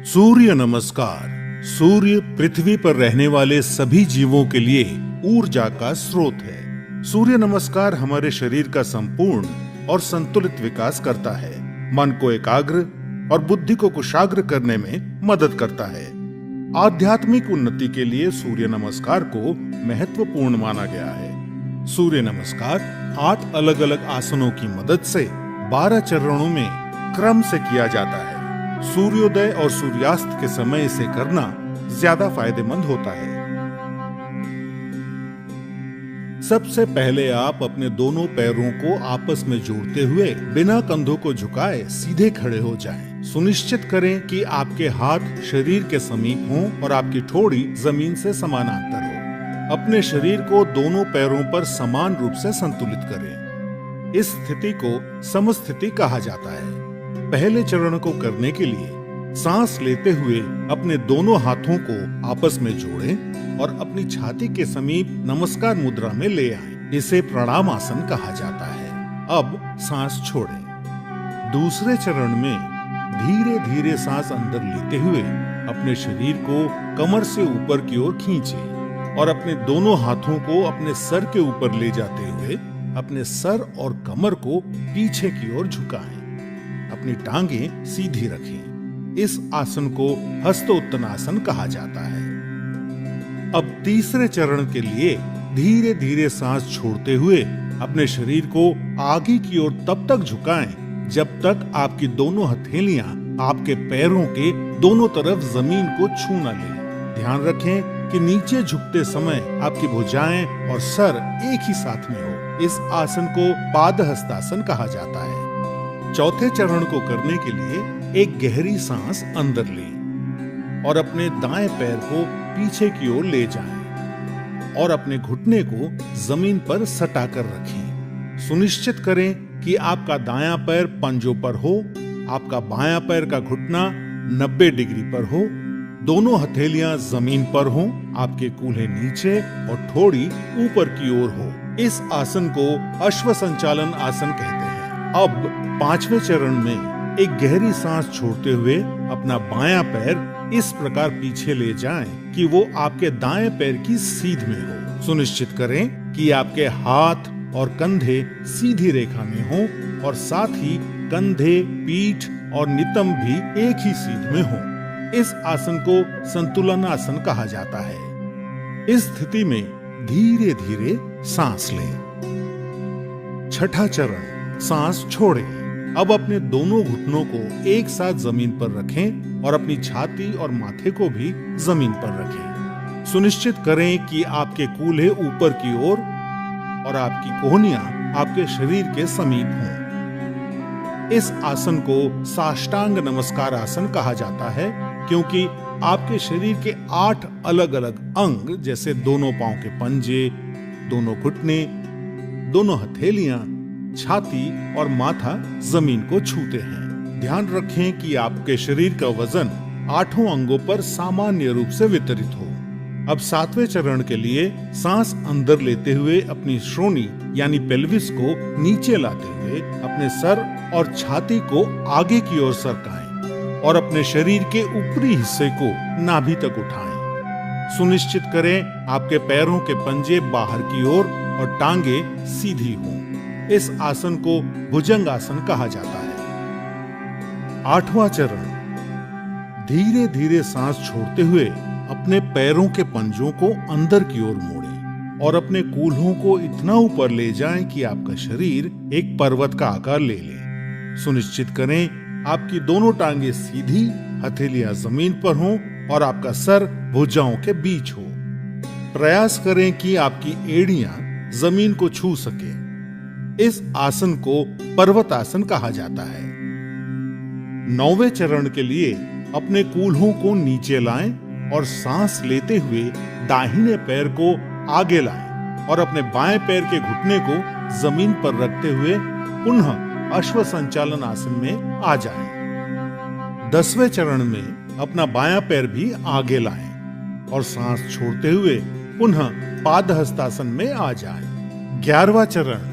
सूर्य नमस्कार। सूर्य पृथ्वी पर रहने वाले सभी जीवों के लिए ऊर्जा का स्रोत है। सूर्य नमस्कार हमारे शरीर का संपूर्ण और संतुलित विकास करता है, मन को एकाग्र और बुद्धि को कुशाग्र करने में मदद करता है। आध्यात्मिक उन्नति के लिए सूर्य नमस्कार को महत्वपूर्ण माना गया है। सूर्य नमस्कार 8 अलग अलग आसनों की मदद से 12 चरणों में क्रम से किया जाता है। सूर्योदय और सूर्यास्त के समय इसे करना ज्यादा फायदेमंद होता है। सबसे पहले आप अपने दोनों पैरों को आपस में जोड़ते हुए बिना कंधों को झुकाए सीधे खड़े हो जाएं। सुनिश्चित करें कि आपके हाथ शरीर के समीप हों और आपकी ठोड़ी जमीन से समानांतर हो। अपने शरीर को दोनों पैरों पर समान रूप से संतुलित करें। इस स्थिति को समस्थिति कहा जाता है। पहले चरण को करने के लिए सांस लेते हुए अपने दोनों हाथों को आपस में जोड़ें और अपनी छाती के समीप नमस्कार मुद्रा में ले आएं। इसे प्रणाम आसन कहा जाता है। अब सांस छोड़ें। दूसरे चरण में धीरे धीरे सांस अंदर लेते हुए अपने शरीर को कमर से ऊपर की ओर खींचें और अपने दोनों हाथों को अपने सर के ऊपर ले जाते हुए अपने सर और कमर को पीछे की ओर झुकाएं। अपनी टांगें सीधी रखें। इस आसन को हस्तोत्तनासन कहा जाता है। अब तीसरे चरण के लिए धीरे धीरे सांस छोड़ते हुए अपने शरीर को आगे की ओर तब तक झुकाएं जब तक आपकी दोनों हथेलियां आपके पैरों के दोनों तरफ जमीन को छू न लें। ध्यान रखें कि नीचे झुकते समय आपकी भुजाएं और सर एक ही साथ में हो। इस आसन को पादहस्तासन कहा जाता है। चौथे चरण को करने के लिए एक गहरी सांस अंदर लें और अपने दाएं पैर को पीछे की ओर ले जाएं और अपने घुटने को जमीन पर सटा कर रखें। सुनिश्चित करें कि आपका दायां पैर पंजों पर हो, आपका बायां पैर का घुटना 90 डिग्री पर हो, दोनों हथेलियां जमीन पर हों, आपके कूल्हे नीचे और ठोड़ी ऊपर की ओर हो। इस आसन को अश्व संचालन आसन कहते हैं। अब पांचवें चरण में एक गहरी सांस छोड़ते हुए अपना बायां पैर इस प्रकार पीछे ले जाएं कि वो आपके दाएं पैर की सीध में हो। सुनिश्चित करें कि आपके हाथ और कंधे सीधी रेखा में हों और साथ ही कंधे, पीठ और नितंब भी एक ही सीध में हों। इस आसन को संतुलन आसन कहा जाता है। इस स्थिति में धीरे धीरे सांस लें। छठा चरण, सांस छोड़ें। अब अपने दोनों घुटनों को एक साथ जमीन पर रखें और अपनी छाती और माथे को भी जमीन पर रखें। सुनिश्चित करें कि आपके कूल्हे ऊपर की ओर और आपकी कोहनियां आपके शरीर के समीप हों। इस आसन को साष्टांग नमस्कार आसन कहा जाता है क्योंकि आपके शरीर के 8 अलग अलग अंग जैसे दोनों पांव के पंजे, दोनों घुटने, दोनों हथेलियां, छाती और माथा जमीन को छूते हैं। ध्यान रखें कि आपके शरीर का वजन 8 अंगों पर सामान्य रूप से वितरित हो। अब 7वें चरण के लिए सांस अंदर लेते हुए अपनी श्रोणी यानी पेल्विस को नीचे लाते हुए अपने सर और छाती को आगे की ओर सरकाएं और अपने शरीर के ऊपरी हिस्से को नाभि तक उठाएं। सुनिश्चित करें आपके पैरों के पंजे बाहर की ओर और टांगे सीधी हों। इस आसन को भुजंग आसन कहा जाता है। 8वां चरण, धीरे धीरे सांस छोड़ते हुए अपने पैरों के पंजों को अंदर की ओर मोड़ें और अपने कूल्हों को इतना ऊपर ले जाएं कि आपका शरीर एक पर्वत का आकार ले ले। सुनिश्चित करें आपकी दोनों टांगे सीधी, हथेलियां जमीन पर हों और आपका सर भुजाओं के बीच हो। प्रयास करें कि आपकी एड़ियां जमीन को छू सके। इस आसन को पर्वत आसन कहा जाता है। 9वें चरण के लिए अपने कूल्हों को नीचे लाएं और सांस लेते हुए दाहिने पैर को आगे लाएं और अपने बाएं पैर के घुटने को जमीन पर रखते हुए पुनः अश्व संचालन आसन में आ जाएं। 10वें चरण में अपना बायां पैर भी आगे लाएं और सांस छोड़ते हुए पुनः पादहस्तासन में आ जाएं। 11वां चरण,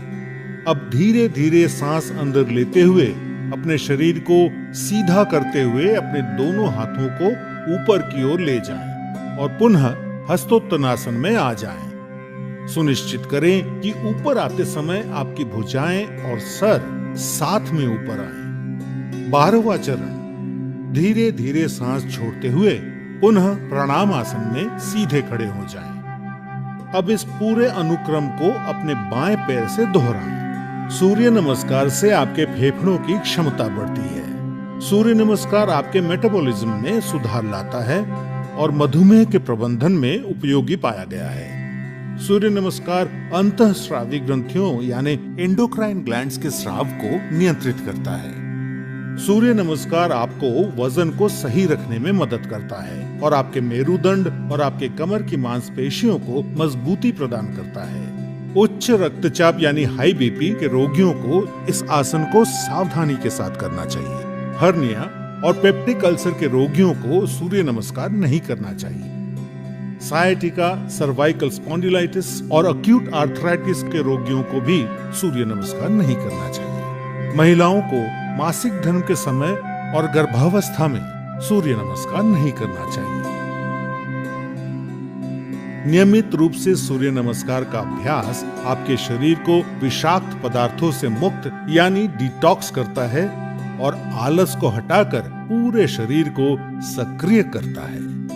अब धीरे धीरे सांस अंदर लेते हुए अपने शरीर को सीधा करते हुए अपने दोनों हाथों को ऊपर की ओर ले जाएं और पुनः हस्तोत्तनासन में आ जाएं। सुनिश्चित करें कि ऊपर आते समय आपकी भुजाएं और सर साथ में ऊपर आए। 12वां चरण, धीरे धीरे सांस छोड़ते हुए पुनः प्रणाम आसन में सीधे खड़े हो जाएं। अब इस पूरे अनुक्रम को अपने बाएं पैर से दोहराएं। सूर्य नमस्कार से आपके फेफड़ों की क्षमता बढ़ती है। सूर्य नमस्कार आपके मेटाबॉलिज्म में सुधार लाता है और मधुमेह के प्रबंधन में उपयोगी पाया गया है। सूर्य नमस्कार अंतःस्रावी ग्रंथियों यानी एंडोक्राइन ग्लैंड्स के स्राव को नियंत्रित करता है। सूर्य नमस्कार आपको वजन को सही रखने में मदद करता है और आपके मेरुदंड और आपके कमर की मांसपेशियों को मजबूती प्रदान करता है। उच्च रक्तचाप यानी हाई बीपी के रोगियों को इस आसन को सावधानी के साथ करना चाहिए। हर्निया और पेप्टिक अल्सर के रोगियों को सूर्य नमस्कार नहीं करना चाहिए। सायटिका, सर्वाइकल स्पॉन्डिलाइटिस और अक्यूट आर्थराइटिस के रोगियों को भी सूर्य नमस्कार नहीं करना चाहिए। महिलाओं को मासिक धर्म के समय और गर्भावस्था में सूर्य नमस्कार नहीं करना चाहिए। नियमित रूप से सूर्य नमस्कार का अभ्यास आपके शरीर को विषाक्त पदार्थों से मुक्त यानी डिटॉक्स करता है और आलस को हटाकर पूरे शरीर को सक्रिय करता है।